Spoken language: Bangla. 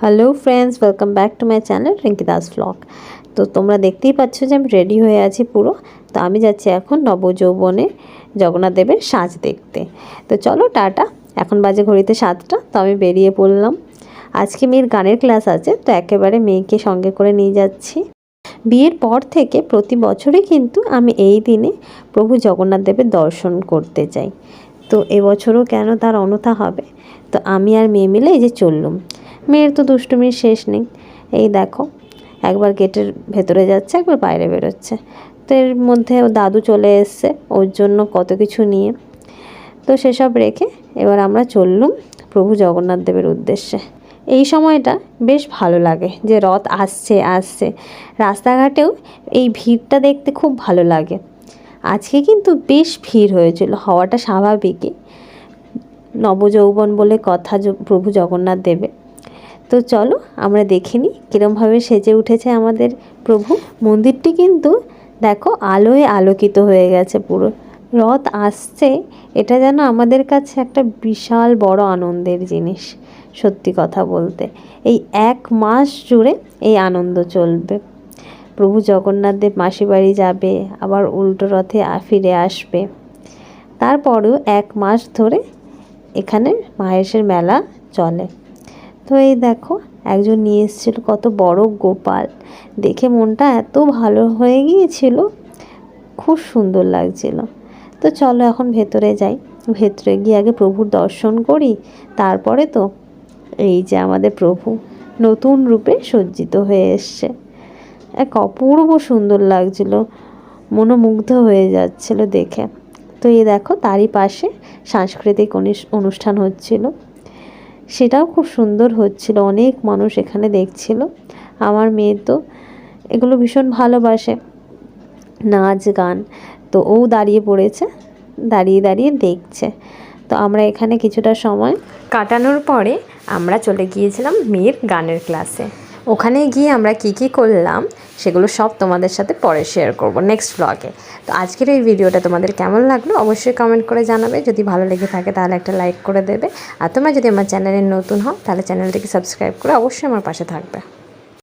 Hello friends, welcome back to my channel Rinki Das blog. তো তোমরা দেখতেই পাচ্ছ যে আমি রেডি হয়ে আছি পুরো। তো আমি যাচ্ছি এখন নবযৌবনে জগন্নাথ দেবের সাজ দেখতে। তো চলো টাটা, এখন বাজে ঘড়িতে 7টা। তো আমি বেরিয়ে পড়লাম। আজকে মেয়ের গানের ক্লাস আছে, তো একেবারে মেয়েকে সঙ্গে করে নিয়ে যাচ্ছি। বিয়ের পর থেকে প্রতি বছরই কিন্তু আমি এই দিনে প্রভু জগন্নাথ দেবের দর্শন করতে যাই। তো এবছরও কেন তার অন্যথা হবে। তো আমি আর মেয়ে মিলে এই যে চললুম। মেয়ের তো দুষ্টুমির শেষ নেই। এই দেখো, একবার গেটের ভেতরে যাচ্ছে, একবার বাইরে বেরোচ্ছে। তো এর মধ্যে ও দাদু চলে এসছে ওর জন্য কত কিছু নিয়ে। তো সেসব রেখে এবার আমরা চললুম প্রভু জগন্নাথ দেবের উদ্দেশ্যে। এই সময়টা বেশ ভালো লাগে যে রথ আসছে রাস্তাঘাটেও এই ভিড়টা দেখতে খুব ভালো লাগে। আজকে কিন্তু বেশ ভিড় হয়েছিল, হওয়াটা স্বাভাবিকই, নবযৌবন বলে কথা প্রভু জগন্নাথ দেবে। তো চলো আমরা দেখে নিই কীরমভাবে সেজে উঠেছে আমাদের প্রভু। মন্দিরটি কিন্তু দেখো আলোয় আলোকিত হয়ে গেছে পুরো। রথ আসছে, এটা যেন আমাদের কাছে একটা বিশাল বড় আনন্দের জিনিস। সত্যি কথা বলতে এই 1 মাস জুড়ে এই আনন্দ চলবে। প্রভু জগন্নাথ দেব মাসি বাড়ি যাবে, আবার উল্টো রথে ফিরে আসবে। তারপরেও 1 মাস ধরে এখানে মাহেশের মেলা চলে। তো এই দেখো একজন নিয়ে এসেছিল কত বড় গোপাল, দেখে মনটা এত ভালো হয়ে গিয়েছিল, খুব সুন্দর লাগছিল। তো চলো এখন ভেতরে যাই, ভেতরে গিয়ে আগে প্রভুর দর্শন করি, তারপরে তো এই যে আমাদের প্রভু নতুন রূপে সজ্জিত হয়ে এসছে। এক অপূর্ব সুন্দর লাগছিল, মনোমুগ্ধ হয়ে যাচ্ছিল দেখে। তো এই দেখো তারই পাশে সাংস্কৃতিক অনুষ্ঠান হচ্ছিল, সেটাও খুব সুন্দর হচ্ছিল, অনেক মানুষ এখানে দেখছিল। আমার মেয়ে তো এগুলো ভীষণ ভালোবাসে, নাচ গান। তো ও দাঁড়িয়ে পড়েছে, দাঁড়িয়ে দাঁড়িয়ে দেখছে। তো আমরা এখানে কিছুটা সময় কাটানোর পরে আমরা চলে গিয়েছিলাম মেয়ের গানের ক্লাসে। ওখানে গিয়ে আমরা কি করলাম সেগুলো সব তোমাদের সাথে পরে শেয়ার করব নেক্সট ব্লগে। তো আজকের এই ভিডিওটা তোমাদের কেমন লাগলো অবশ্যই কমেন্ট করে জানাবে। যদি ভালো লেগে থাকে তাহলে একটা লাইক করে দেবে। আর তোমরা যদি আমার চ্যানেলে নতুন হও তাহলে চ্যানেলটিকে সাবস্ক্রাইব করে অবশ্যই আমার পাশে থাকবে।